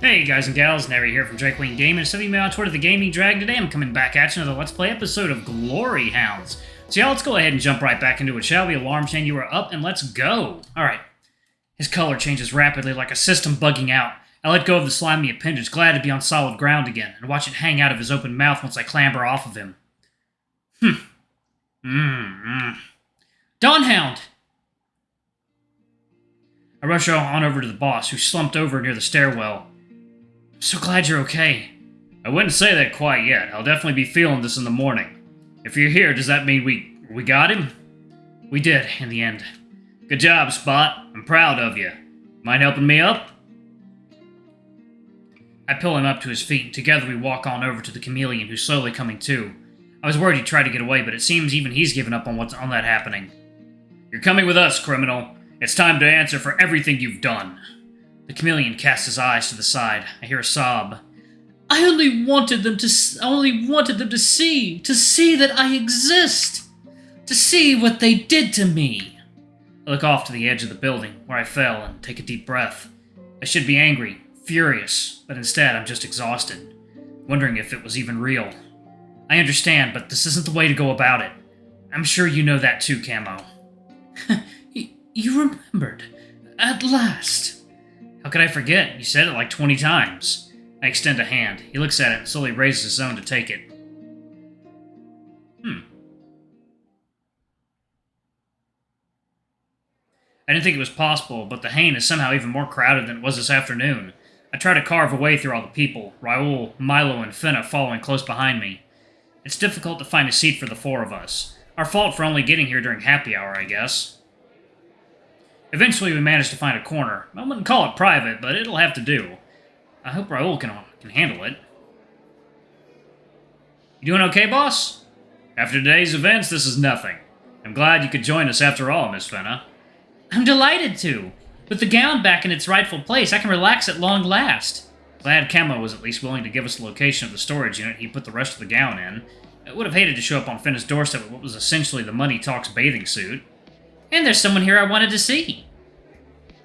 Hey guys and gals, Nary here from Drake Wing Gaming. Some of you may on Twitter the Gaming Drag. Today I'm coming back at you another Let's Play episode of Glory Hounds. So yeah, let's go ahead and jump right back into it, shall we? Alarm chain, you are up, and let's go. Alright. His color changes rapidly like a system bugging out. I let go of the slimy appendage, glad to be on solid ground again, and watch it hang out of his open mouth once I clamber off of him. Dawnhound! I rush on over to the boss, who slumped over near the stairwell. So glad you're okay. I wouldn't say that quite yet. I'll definitely be feeling this in the morning. If you're here, does that mean we got him? We did, in the end. Good job, Spot. I'm proud of you. Mind helping me up? I pull him up to his feet, and together we walk on over to the chameleon, who's slowly coming to. I was worried he'd try to get away, but it seems even he's given up on that happening. You're coming with us, criminal. It's time to answer for everything you've done. The chameleon casts his eyes to the side. I hear a sob. I only wanted them to see that I exist. To see what they did to me. I look off to the edge of the building, where I fell, and take a deep breath. I should be angry, furious, but instead I'm just exhausted, wondering if it was even real. I understand, but this isn't the way to go about it. I'm sure you know that too, Camo. You remembered. At last. How could I forget? You said it like 20 times. I extend a hand. He looks at it and slowly raises his own to take it. I didn't think it was possible, but the Hain is somehow even more crowded than it was this afternoon. I try to carve a way through all the people, Raoul, Milo, and Finna following close behind me. It's difficult to find a seat for the four of us. Our fault for only getting here during happy hour, I guess. Eventually, we managed to find a corner. I wouldn't call it private, but it'll have to do. I hope Raoul can handle it. You doing okay, boss? After today's events, this is nothing. I'm glad you could join us after all, Miss Fenna. I'm delighted to. With the gown back in its rightful place, I can relax at long last. Glad Camo was at least willing to give us the location of the storage unit he put the rest of the gown in. I would have hated to show up on Fenna's doorstep with what was essentially the Money Talks bathing suit. And there's someone here I wanted to see.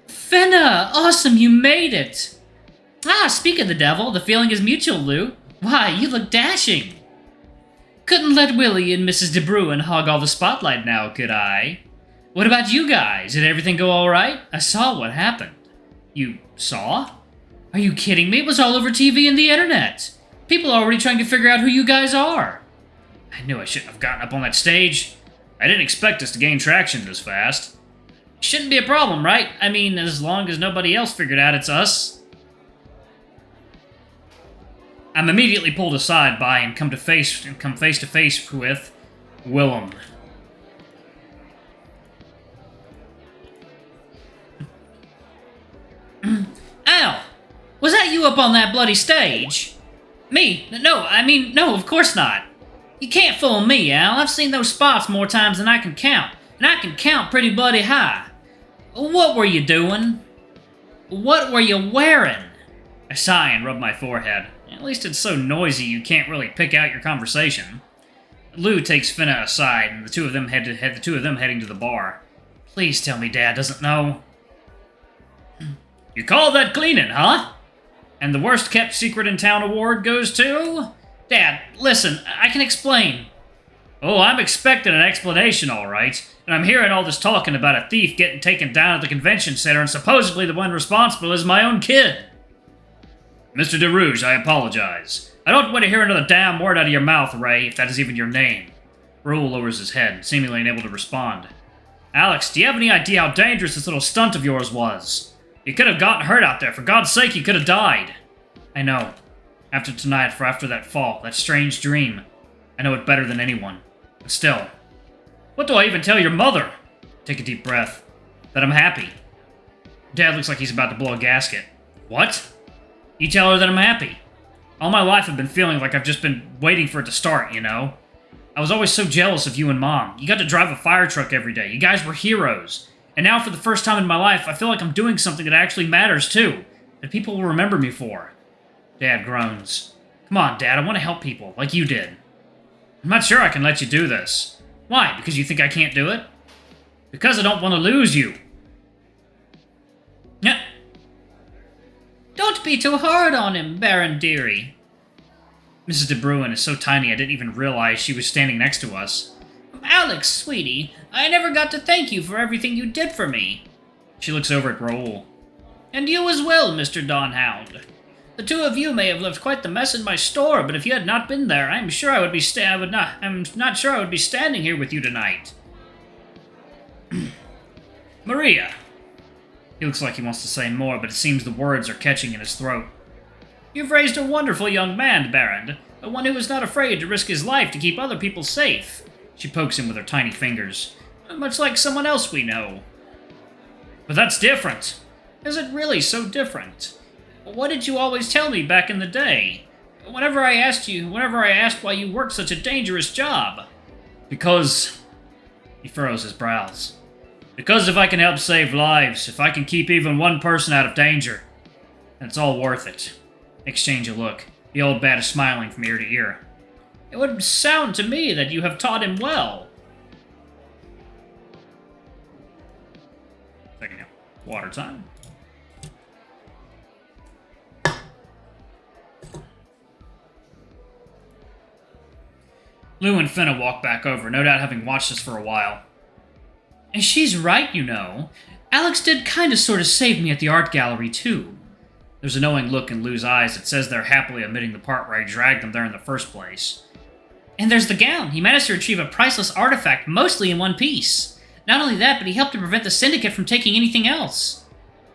Fenna! Awesome, you made it! Ah, speak of the devil, the feeling is mutual, Lou. Why, you look dashing. Couldn't let Willie and Mrs. De Bruin hog all the spotlight now, could I? What about you guys? Did everything go alright? I saw what happened. You saw? Are you kidding me? It was all over TV and the internet. People are already trying to figure out who you guys are. I knew I shouldn't have gotten up on that stage. I didn't expect us to gain traction this fast. Shouldn't be a problem, right? I mean, as long as nobody else figured out it's us. I'm immediately pulled aside by and come face to face with Willem. Al! Was that you up on that bloody stage? Me? No, of course not. You can't fool me, Al. I've seen those spots more times than I can count. And I can count pretty bloody high. What were you doing? What were you wearing? I sigh and rub my forehead. At least it's so noisy you can't really pick out your conversation. Lou takes Finna aside, and the two of them heading to the bar. Please tell me Dad doesn't know. You call that cleaning, huh? And the worst kept secret in town award goes to... Dad, listen, I can explain. Oh, I'm expecting an explanation, all right. And I'm hearing all this talking about a thief getting taken down at the convention center, and supposedly the one responsible is my own kid. Mr. DeRouge, I apologize. I don't want to hear another damn word out of your mouth, Ray, if that is even your name. Raoul lowers his head, seemingly unable to respond. Alex, do you have any idea how dangerous this little stunt of yours was? You could have gotten hurt out there. For God's sake, you could have died. I know. After tonight, after that fall, that strange dream. I know it better than anyone. But still... What do I even tell your mother? Take a deep breath. That I'm happy. Dad looks like he's about to blow a gasket. What? You tell her that I'm happy. All my life I've been feeling like I've just been waiting for it to start, you know? I was always so jealous of you and Mom. You got to drive a fire truck every day. You guys were heroes. And now for the first time in my life, I feel like I'm doing something that actually matters too. That people will remember me for. Dad groans. Come on, Dad, I want to help people, like you did. I'm not sure I can let you do this. Why? Because you think I can't do it? Because I don't want to lose you. Yeah. Don't be too hard on him, Baron dearie. Mrs. de Bruin is so tiny I didn't even realize she was standing next to us. Alex, sweetie, I never got to thank you for everything you did for me. She looks over at Raoul. And you as well, Mr. Donhound. The two of you may have left quite the mess in my store, but if you had not been there, I'm not sure I would be standing here with you tonight. Maria. He looks like he wants to say more, but it seems the words are catching in his throat. You've raised a wonderful young man, Baron, one who is not afraid to risk his life to keep other people safe. She pokes him with her tiny fingers. Much like someone else we know. But that's different. Is it really so different? What did you always tell me back in the day? Whenever I asked why you worked such a dangerous job. Because... He furrows his brows. Because if I can help save lives, if I can keep even one person out of danger, then it's all worth it. Exchange a look. The old bat is smiling from ear to ear. It would sound to me that you have taught him well. Second now. Water time. Lou and Finna walk back over, no doubt having watched this for a while. And she's right, you know. Alex did kinda sorta save me at the art gallery, too. There's a knowing look in Lou's eyes that says they're happily omitting the part where I dragged them there in the first place. And there's the gown. He managed to retrieve a priceless artifact, mostly in one piece. Not only that, but he helped to prevent the Syndicate from taking anything else.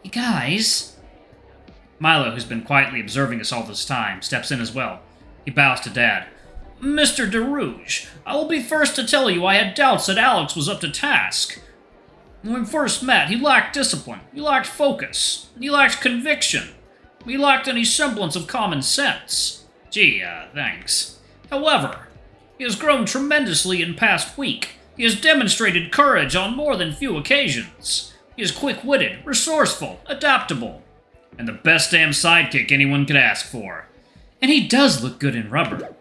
You guys... Milo, who's been quietly observing us all this time, steps in as well. He bows to Dad. Mr. DeRouge, I will be first to tell you I had doubts that Alex was up to task. When we first met, he lacked discipline, he lacked focus, he lacked conviction, he lacked any semblance of common sense. Gee, thanks. However, he has grown tremendously in past week. He has demonstrated courage on more than few occasions. He is quick-witted, resourceful, adaptable, and the best damn sidekick anyone could ask for. And he does look good in rubber.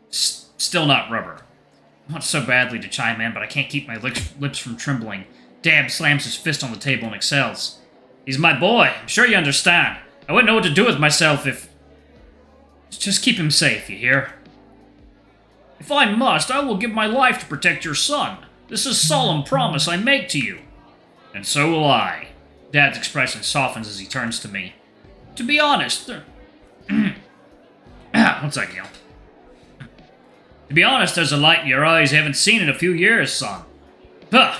Still not rubber. I want so badly to chime in, but I can't keep my lips from trembling. Dab slams his fist on the table and excels. He's my boy. I'm sure you understand. I wouldn't know what to do with myself if... Just keep him safe, you hear? If I must, I will give my life to protect your son. This is a solemn promise I make to you. And so will I. Dad's expression softens as he turns to me. To be honest, one second, y'all. To be honest, there's a light in your eyes you haven't seen in a few years, son. Huh!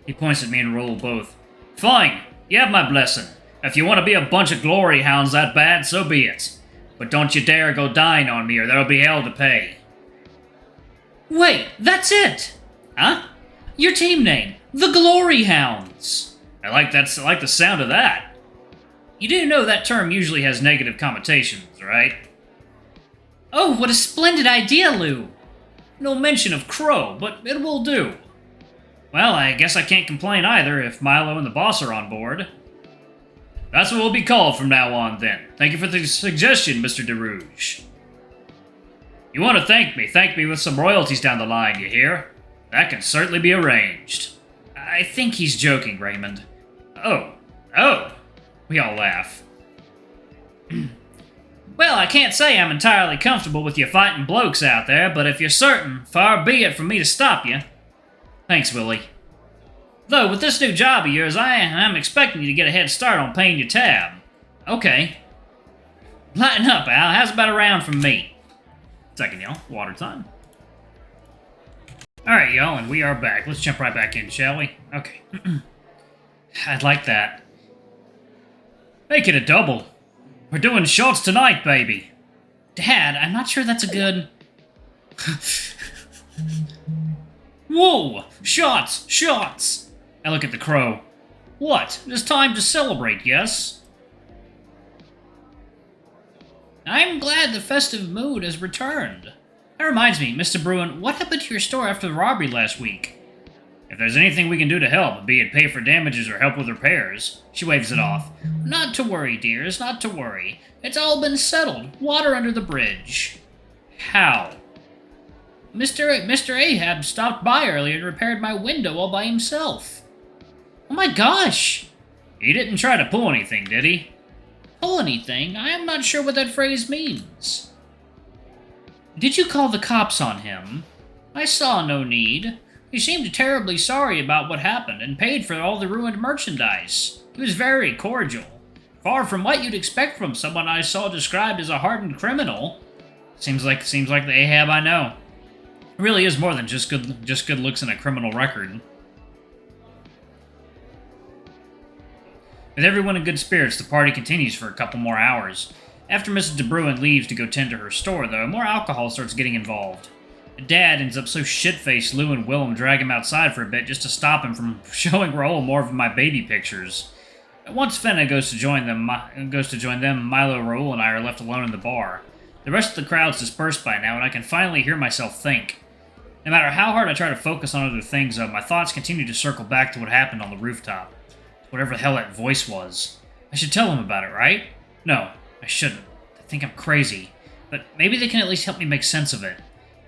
He points at me and Raoul both. Fine, you have my blessing. If you want to be a bunch of glory hounds that bad, so be it. But don't you dare go dying on me or there'll be hell to pay. Wait, that's it! Huh? Your team name, the Glory Hounds. I like the sound of that. You do know that term usually has negative connotations, right? Oh, what a splendid idea, Lou! No mention of Crow, but it will do. Well, I guess I can't complain either if Milo and the boss are on board. That's what we'll be called from now on, then. Thank you for the suggestion, Mr. DeRouge. You want to thank me with some royalties down the line, you hear? That can certainly be arranged. I think he's joking, Raymond. Oh. We all laugh. Well, I can't say I'm entirely comfortable with you fighting blokes out there, but if you're certain, far be it from me to stop you. Thanks, Willie. Though, with this new job of yours, I'm expecting you to get a head start on paying your tab. Okay. Lighten up, Al. How's about a round from me? Second, y'all. Water time. Alright, y'all, and we are back. Let's jump right back in, shall we? Okay. I'd like that. Make it a double. We're doing shots tonight, baby. Dad, I'm not sure that's a good... Whoa! Shots! I look at the crow. What? It is time to celebrate, yes? I'm glad the festive mood has returned. That reminds me, Mr. Bruin, what happened to your store after the robbery last week? If there's anything we can do to help, be it pay for damages or help with repairs, she waves it off. Not to worry, dears, not to worry. It's all been settled. Water under the bridge. How? Mr. Ahab stopped by earlier and repaired my window all by himself. Oh my gosh! He didn't try to pull anything, did he? Pull anything? I am not sure what that phrase means. Did you call the cops on him? I saw no need. He seemed terribly sorry about what happened and paid for all the ruined merchandise. He was very cordial. Far from what you'd expect from someone I saw described as a hardened criminal. Seems like the Ahab I know. It really is more than just good looks and a criminal record. With everyone in good spirits, the party continues for a couple more hours. After Mrs. De Bruin leaves to go tend to her store, though, more alcohol starts getting involved. Dad ends up so shit-faced Lou and Willem drag him outside for a bit just to stop him from showing Raoul more of my baby pictures. Once Fenna goes to join them, Milo, Raoul, and I are left alone in the bar. The rest of the crowd's dispersed by now, and I can finally hear myself think. No matter how hard I try to focus on other things, though, my thoughts continue to circle back to what happened on the rooftop. Whatever the hell that voice was. I should tell them about it, right? No, I shouldn't. I think I'm crazy. But maybe they can at least help me make sense of it.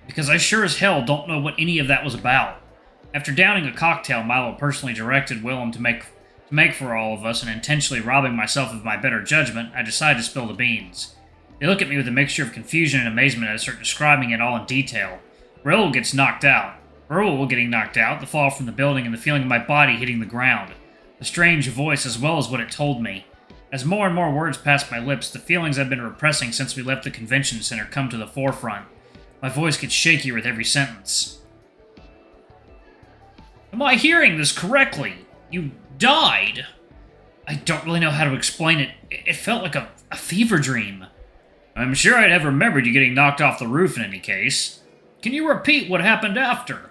Because I sure as hell don't know what any of that was about. After downing a cocktail Milo personally directed Willem to make for all of us and intentionally robbing myself of my better judgment, I decide to spill the beans. They look at me with a mixture of confusion and amazement as I start describing it all in detail. Raoul gets knocked out. Raoul getting knocked out, the fall from the building, and the feeling of my body hitting the ground. The strange voice as well as what it told me. As more and more words pass my lips, the feelings I've been repressing since we left the convention center come to the forefront. My voice gets shakier with every sentence. Am I hearing this correctly? You died? I don't really know how to explain it. It felt like a fever dream. I'm sure I'd have remembered you getting knocked off the roof in any case. Can you repeat what happened after?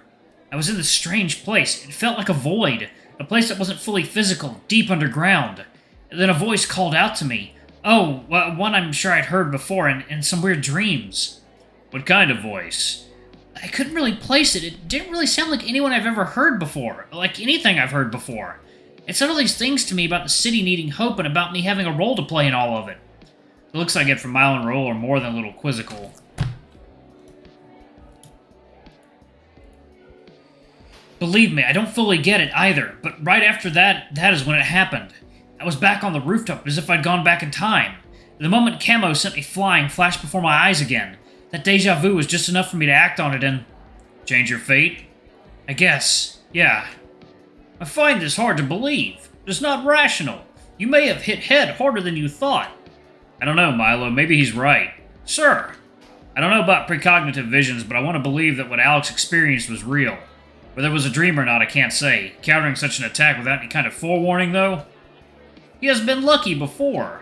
I was in this strange place. It felt like a void. A place that wasn't fully physical, deep underground. Then a voice called out to me. Oh, one I'm sure I'd heard before in some weird dreams. What kind of voice? I couldn't really place it. It didn't really sound like anyone I've ever heard before. Like anything I've heard before. It said all these things to me about the city needing hope and about me having a role to play in all of it. The looks I get from Milo and Raoul are more than a little quizzical. Believe me, I don't fully get it either, but right after that is when it happened. I was back on the rooftop as if I'd gone back in time. The moment Camo sent me flying flashed before my eyes again. That deja vu was just enough for me to act on it and... Change your fate? I guess, yeah. I find this hard to believe. It's not rational. You may have hit head harder than you thought. I don't know, Milo, maybe he's right. Sir, I don't know about precognitive visions, but I want to believe that what Alex experienced was real. Whether it was a dream or not, I can't say. Countering such an attack without any kind of forewarning, though? He has been lucky before.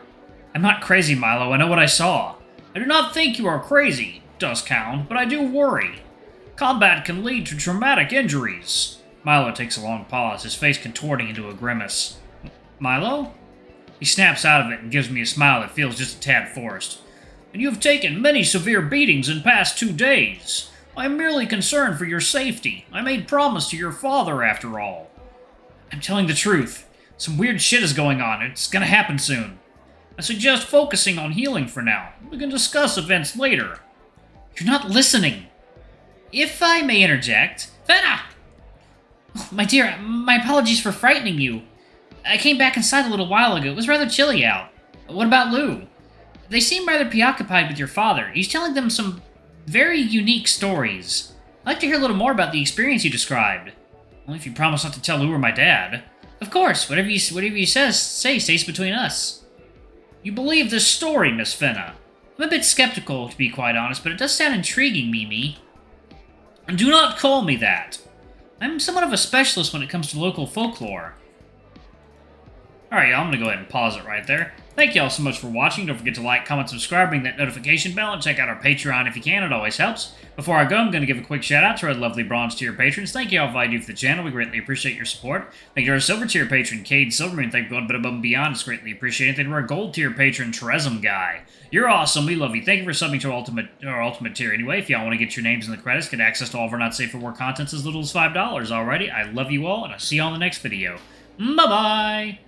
I'm not crazy, Milo. I know what I saw. I do not think you are crazy, does count, but I do worry. Combat can lead to traumatic injuries. Milo takes a long pause, his face contorting into a grimace. Milo? He snaps out of it and gives me a smile that feels just a tad forced. And you have taken many severe beatings in past 2 days. I am merely concerned for your safety. I made promise to your father, after all. I'm telling the truth. Some weird shit is going on. It's gonna happen soon. I suggest focusing on healing for now. We can discuss events later. You're not listening. If I may interject... Fenna! Oh, my dear, my apologies for frightening you. I came back inside a little while ago. It was rather chilly out. What about Lou? They seem rather preoccupied with your father. He's telling them some very unique stories. I'd like to hear a little more about the experience you described. Only if you promise not to tell Lou or my dad. Of course, whatever you say stays between us. You believe this story, Miss Fenna? I'm a bit skeptical, to be quite honest, but it does sound intriguing, Mimi. And do not call me that. I'm somewhat of a specialist when it comes to local folklore. Alright, y'all, I'm gonna go ahead and pause it right there. Thank y'all so much for watching. Don't forget to like, comment, subscribe, ring that notification bell, and check out our Patreon if you can. It always helps. Before I go, I'm going to give a quick shout out to our lovely bronze tier patrons. Thank you all for all you do for the channel. We greatly appreciate your support. Thank you to our silver tier patron, Cade Silverman. Thank you for going a bit above and beyond. It's greatly appreciated. Thank you to our gold tier patron, Trezum Guy. You're awesome. We love you. Thank you for subbing to our ultimate tier anyway. If y'all want to get your names in the credits, get access to all of our not safe for work contents as little as $5. Alrighty, I love you all, and I'll see you all in the next video. Bye-bye!